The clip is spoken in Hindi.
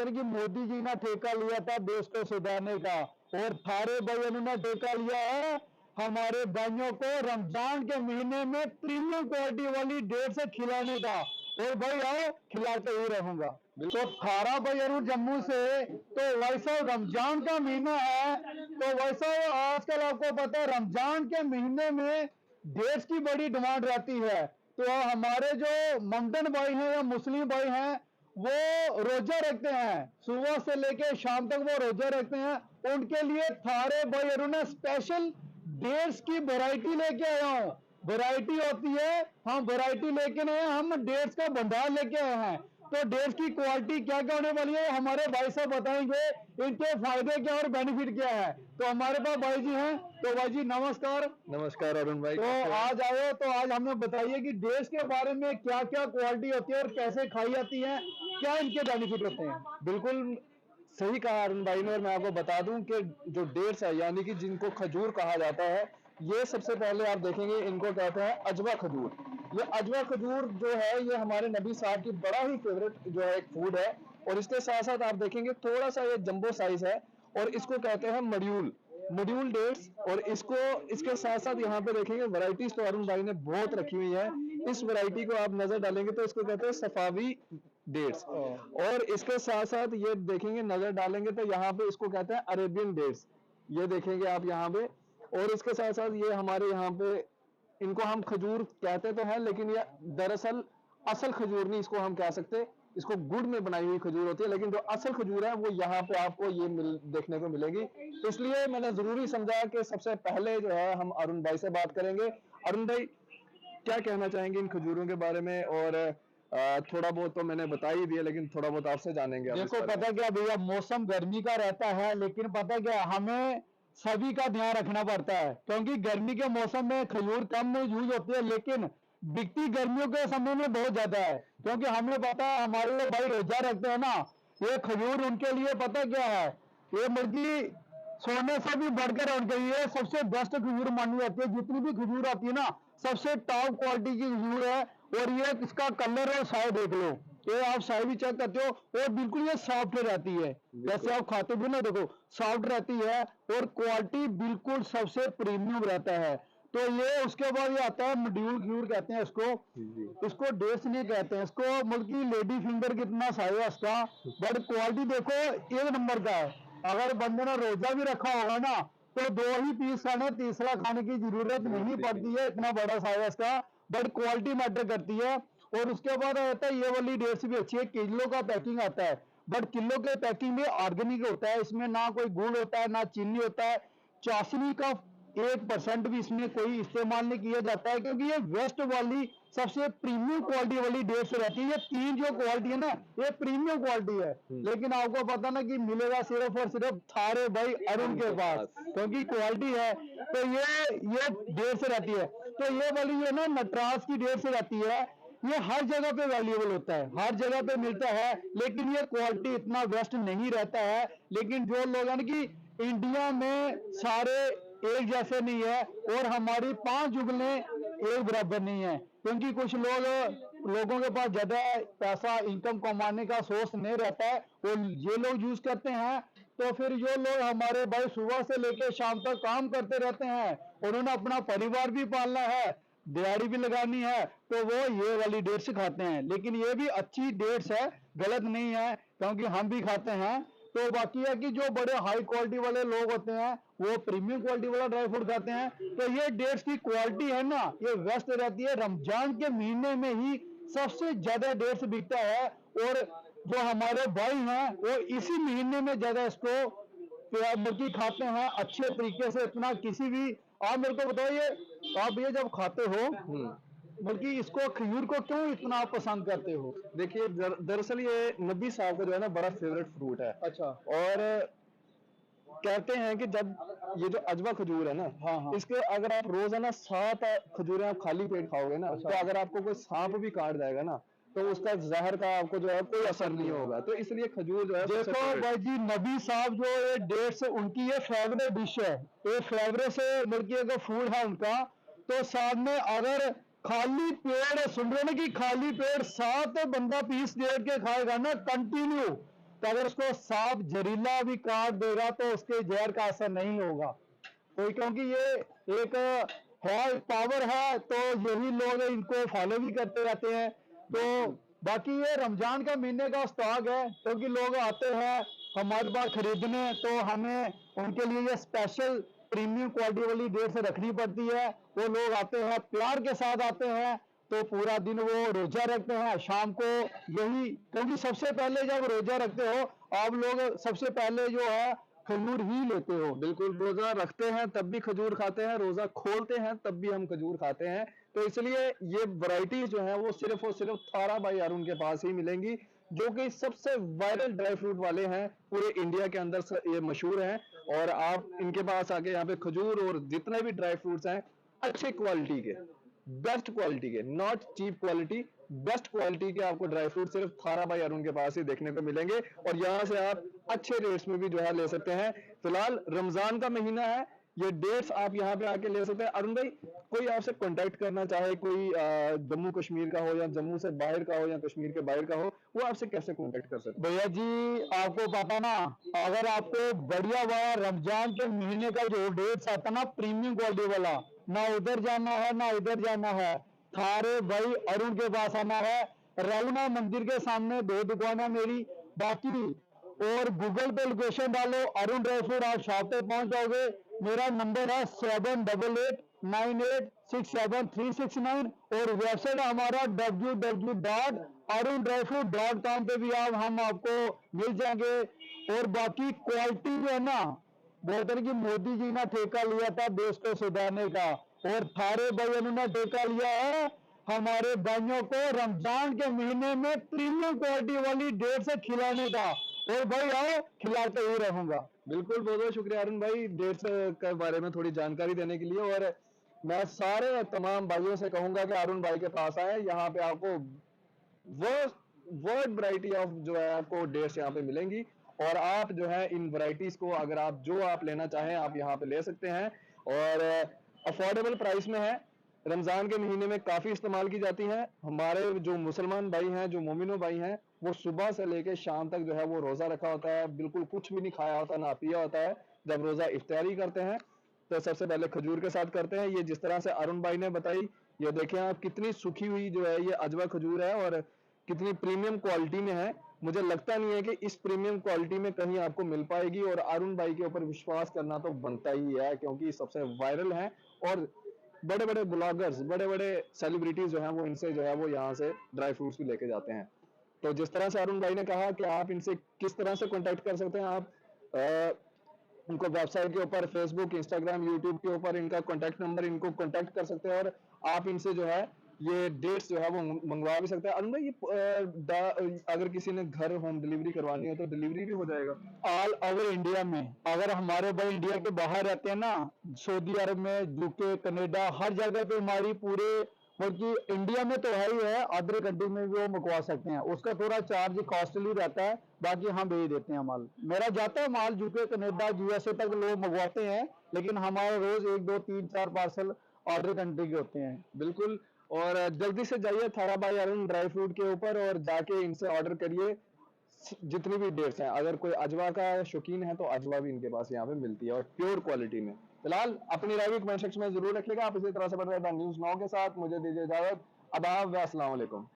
हैं कि मोदी जी ने ठेका लिया था देश को सुधारने का, और थारे भाइयों ने ठेका लिया है हमारे भाइयों को रमजान के महीने में प्रीमियम क्वालिटी वाली डेट से खिलाने का। और भाई आओ, खिलाते ही रहूंगा। तो थारा भाई अरुण जम्मू से, तो वैसा रमजान का महीना है, तो वैसा आजकल आपको पता है रमजान के महीने में डेट्स की बड़ी डिमांड रहती है। तो हमारे जो ममदन भाई हैं या मुस्लिम भाई हैं, वो रोजा रखते हैं, सुबह से लेके शाम तक वो रोजा रखते हैं। उनके लिए थारे भाई अरुण ने स्पेशल डेट्स की वैरायटी लेके आया हूं। वैरायटी होती है, हम वैरायटी लेके आए हैं, हम डेट्स का भंडार लेके आए हैं। तो डेट्स की क्वालिटी क्या क्या होने वाली है हमारे भाई साहब बताएंगे, इनके फायदे क्या और बेनिफिट क्या है। तो हमारे पास भाई जी हैं, तो भाई जी नमस्कार। नमस्कार अरुण भाई। तो आज आए, तो आज हमें बताइए कि डेट्स के बारे में क्या क्या क्वालिटी होती है और कैसे खाई जाती है, क्या इनके बेनिफिट होते हैं। बिल्कुल सही कहा अरुण भाई ने, और मैं आपको बता दूं कि जो डेट्स है यानी कि जिनको खजूर कहा जाता है, ये सबसे पहले आप देखेंगे इनको कहते हैं अजवा खजूर। ये अजवा खजूर जो है ये हमारे नबी साहब की बड़ा ही फेवरेट जो है एक फूड है। और इसके साथ साथ आप देखेंगे थोड़ा सा ये जंबो साइज है, और इसको कहते हैं मड्यूल मड्यूल डेट्स। और इसको इसके साथ साथ यहाँ पे देखेंगे वैरायटीज तो अरुण भाई ने बहुत रखी हुई है। इस वैरायटी को आप नजर डालेंगे तो इसको कहते हैं सफावी डेट्स। और इसके साथ साथ ये देखेंगे, नजर डालेंगे तो यहाँ पे इसको कहते हैं अरेबियन डेट्स, ये देखेंगे आप यहाँ पे। और इसके साथ साथ ये हमारे यहाँ पे इनको हम खजूर कहते तो हैं, लेकिन ये दरअसल असल खजूर नहीं इसको हम कह सकते, इसको गुड़ में बनाई हुई खजूर होती है। लेकिन जो असल खजूर है वो यहाँ पे आपको ये देखने को मिलेगी। इसलिए मैंने जरूरी समझा कि सबसे पहले जो है हम अरुण भाई से बात करेंगे। अरुण भाई क्या कहना चाहेंगे इन खजूरों के बारे में? और थोड़ा बहुत तो मैंने बता ही दिया, लेकिन थोड़ा बहुत आपसे जानेंगे। देखो पता क्या भैया, मौसम गर्मी का रहता है, लेकिन पता क्या हमें सभी का ध्यान रखना पड़ता है, क्योंकि गर्मी के मौसम में खजूर कम यूज होती है, लेकिन बिकती गर्मियों के समय में बहुत ज्यादा है। क्योंकि हमें पता है हमारे लोग भाई रोजा रखते हैं ना, ये खजूर उनके लिए पता क्या है, ये मुर्गी सोने से भी बढ़कर उनके लिए सबसे बेस्ट खजूर मानी जाती है। जितनी भी खजूर आती है ना, सबसे टॉप क्वालिटी की खजूर है। और ये इसका कलर और साइज देख लो, ये आप साइज भी चेक करते हो, और बिल्कुल ये सॉफ्ट रहती है, जैसे आप खाते भी ना, देखो सॉफ्ट रहती है, और क्वालिटी बिल्कुल सबसे प्रीमियम रहता है। तो ये उसके बाद ये आता है मड्यूल खजूर कहते हैं इसको। इसको डेट्स नहीं कहते हैं, इसको मुल्की लेडी फिंगर कितना साइज है इसका, बट क्वालिटी देखो एक नंबर का है। अगर बंदे ने रोजा भी रखा होगा ना, तो दो ही पीस खाने, तीसरा खाने की जरूरत नहीं पड़ती है, इतना बड़ा साइज है इसका। बट क्वालिटी मैटर करती है। और उसके बाद आता है ये वाली डेट्स भी अच्छी है, किलो का पैकिंग आता है, बट किलो के पैकिंग में ऑर्गेनिक होता है, इसमें ना कोई गुड़ होता है ना चीनी होता है, चाशनी का 1% भी इसमें कोई इस्तेमाल नहीं किया जाता है, क्योंकि ये वेस्ट वाली सबसे प्रीमियम क्वालिटी वाली डेट्स रहती है। ये तीन जो क्वालिटी है ना, ये प्रीमियम क्वालिटी है। लेकिन आपको पता ना कि मिलेगा सिर्फ और सिर्फ थारे भाई अरुण के पास, क्योंकि क्वालिटी है। तो ये डेट्स रहती है। तो ये वाली है ना नटराज की डेट्स रहती है, ये हर जगह पे वैल्यूएबल होता है, हर जगह पे मिलता है, लेकिन ये क्वालिटी इतना बेस्ट नहीं रहता है। लेकिन जो लोग हैं कि इंडिया में सारे एक जैसे नहीं है, और हमारी 5 जुगलें एक बराबर नहीं है, क्योंकि कुछ लोगों के पास ज्यादा पैसा इनकम कमाने का सोर्स नहीं रहता है, और ये लोग यूज करते हैं। तो फिर जो लोग हमारे भाई सुबह से लेकर शाम तक काम करते रहते हैं, उन्होंने अपना परिवार भी पालना है, दिहाड़ी भी लगानी है, तो वो ये वाली डेट्स खाते हैं। लेकिन ये भी अच्छी डेट्स है, गलत नहीं है, क्योंकि हम भी खाते हैं। तो बाकी है कि जो बड़े हाई क्वालिटी वाले लोग होते हैं वो प्रीमियम क्वालिटी वाला ड्राई फ्रूट खाते हैं। तो ये डेट्स की क्वालिटी है ना, ये बेस्ट रहती है। रमजान के महीने में ही सबसे ज्यादा डेट्स बिकता है, और जो हमारे भाई हैं वो इसी महीने में ज्यादा इसको मुर्गी खाते हैं अच्छे तरीके से। इतना किसी भी, आप मेरे को बताइए, आप ये जब खाते हो बल्कि इसको खजूर को क्यों इतना आप पसंद करते हो? देखिए दरअसल ये नबी साहब का जो है ना बड़ा फेवरेट फ्रूट है। अच्छा। और कहते हैं कि जब ये जो अजवा खजूर है ना, हाँ हाँ। इसके अगर आप रोजाना 7 खजूरें आप खाली पेट खाओगे ना, अच्छा। तो अगर आपको कोई सांप भी काट जाएगा ना, तो उसका जहर का आपको जो है कोई असर नहीं होगा। तो इसलिए खजूर जो है देखो भाई जी, नबी साहब जो ये डेट्स उनकी ये फेवरेट डिश है, ये फेवरेट से मुर्गी का फूड है उनका। तो साथ में अगर खाली पेट सुन रहे ना कि खाली पेट 7 बंदा पीस दे के खाएगा ना कंटिन्यू, तो अगर उसको सांप जहरीला भी काट देगा तो उसके जहर का असर नहीं होगा कोई, क्योंकि ये एक है पावर है, तो यही लोग इनको फॉलो भी करते रहते हैं। तो बाकी ये रमजान का महीने का स्टॉक है, क्योंकि लोग आते हैं हमारे पास खरीदने, तो हमें उनके लिए ये स्पेशल प्रीमियम क्वालिटी वाली डेट से रखनी पड़ती है। वो लोग आते हैं प्यार के साथ आते हैं, तो पूरा दिन वो रोजा रखते हैं, शाम को यही, क्योंकि सबसे पहले जब रोजा रखते हो आप लोग सबसे पहले जो है खजूर ही लेते हो। बिल्कुल, रोजा रखते हैं तब भी खजूर खाते हैं, रोजा खोलते हैं तब भी हम खजूर खाते हैं। तो इसलिए ये वैरायटीज जो है वो सिर्फ और सिर्फ थारा भाई अरुण के पास ही मिलेंगी, जो कि सबसे वायरल ड्राई फ्रूट वाले हैं पूरे इंडिया के अंदर ये मशहूर हैं। और आप इनके पास आके यहाँ पे खजूर और जितने भी ड्राई फ्रूट्स हैं अच्छे क्वालिटी के, बेस्ट क्वालिटी के, not cheap quality, best quality के आपको ड्राई फ्रूट सिर्फ थारा भाई अरुण के पास ही देखने को मिलेंगे। और यहाँ से आप अच्छे रेट्स में भी जो है ले सकते हैं। फिलहाल रमजान का महीना है, ये डेट्स आप यहाँ पे आके ले सकते हैं। अरुण भाई, कोई आपसे कांटेक्ट करना चाहे, कोई जम्मू कश्मीर का हो या जम्मू से बाहर का हो या कश्मीर के बाहर का हो, वो आपसे कैसे कांटेक्ट कर सकते हैं? भैया जी आपको पता ना, अगर आपको बढ़िया वाला रमजान के महीने का जो डेट्स आता ना प्रीमियम क्वालिटी वाला, ना उधर जाना है ना इधर जाना है, थारे भाई अरुण के पास आना है। रघुनाथ मंदिर के सामने 2 दुकान है मेरी, बाकी और गूगल पे लोकेशन डालो अरुण ड्राई फ्रूट, आप शॉप पे पहुंच जाओगे। मेरा नंबर है 7889867369 और वेबसाइट हमारा www.arundryfruit.com पे भी आप हम आपको मिल जाएंगे। और बाकी क्वालिटी जो है ना, बोलते हैं कि मोदी जी ने ठेका लिया था देश को सुधारने का, और थारे भाई उन्होंने ठेका लिया है हमारे भाइयों को रमजान के महीने में प्रीमियम क्वालिटी वाली डेट से खिलाने का। और भाई आओ, खिलाते ही रहूंगा। बिल्कुल, बहुत बहुत शुक्रिया अरुण भाई डेट्स के बारे में थोड़ी जानकारी देने के लिए। और मैं सारे तमाम भाइयों से कहूंगा कि अरुण भाई के पास आए, यहाँ पे आपको वर्ड वैरायटी ऑफ जो है आपको डेट्स यहाँ पे मिलेंगी। और आप जो है इन वैरायटीज को अगर आप जो आप लेना चाहें आप यहाँ पे ले सकते हैं, और अफोर्डेबल प्राइस में है। रमजान के महीने में काफी इस्तेमाल की जाती है। हमारे जो मुसलमान भाई हैं, जो मोमिनो भाई हैं, वो सुबह से लेके शाम तक जो है वो रोजा रखा होता है, बिल्कुल कुछ भी नहीं खाया होता, ना पिया होता है। जब रोजा इफ्तारी करते हैं तो सबसे पहले खजूर के साथ करते हैं। ये जिस तरह से अरुण भाई ने बताई, ये देखें आप कितनी सूखी हुई जो है ये अजवा खजूर है और कितनी प्रीमियम क्वालिटी में है। मुझे लगता नहीं है कि इस प्रीमियम क्वालिटी में कहीं आपको मिल पाएगी, और अरुण भाई के ऊपर विश्वास करना तो बनता ही है, क्योंकि सबसे वायरल है और बड़े बड़े ब्लॉगर्स, बड़े बड़े सेलिब्रिटीज जो हैं वो इनसे जो है वो यहाँ से ड्राई फ्रूट्स भी लेके जाते हैं। तो जिस तरह से अरुण भाई ने कहा कि आप इनसे किस तरह से कांटेक्ट कर सकते हैं, आप इनको वेबसाइट के ऊपर, फेसबुक, इंस्टाग्राम, यूट्यूब के ऊपर इनका कांटेक्ट नंबर, इनको कांटेक्ट कर सकते हैं और आप इनसे जो है ये डेट्स जो है वो मंगवा भी सकते हैं। अरुण भाई, ये अगर किसी ने घर होम डिलीवरी करवानी हो तो डिलीवरी भी हो जाएगा ऑल ओवर इंडिया में? अगर हमारे भाई इंडिया के बाहर रहते हैं ना, सऊदी अरब में, यूके, कनाडा, हर जगह पे हमारी पूरे, बल्कि इंडिया में तो है ही है, अदर कंट्री में भी वो मंगवा सकते हैं। उसका थोड़ा चार्ज कॉस्टली रहता है, बाकी हम भेज देते हैं माल। मेरा जाता है माल यूके, कनाडा, यूएसए तक लोग मंगवाते हैं, लेकिन हमारे रोज 1 2 3 4 पार्सल अदर कंट्री के होते हैं। बिल्कुल, और जल्दी से जाइए थारा भाई अरुण ड्राई फ्रूट के ऊपर और जाके इनसे ऑर्डर करिए जितनी भी डेट्स हैं। अगर कोई अजवा का शौकीन है तो अजवा भी इनके पास यहाँ पे मिलती है और प्योर क्वालिटी में। फिलहाल अपनी राय भी कमेंट सेक्शन में जरूर रखिएगा। आप इसी तरह से बढ़ रहे न्यूज़ 9 के साथ मुझे दीजिए इजाजत। आदाब व अस्सलाम वालेकुम।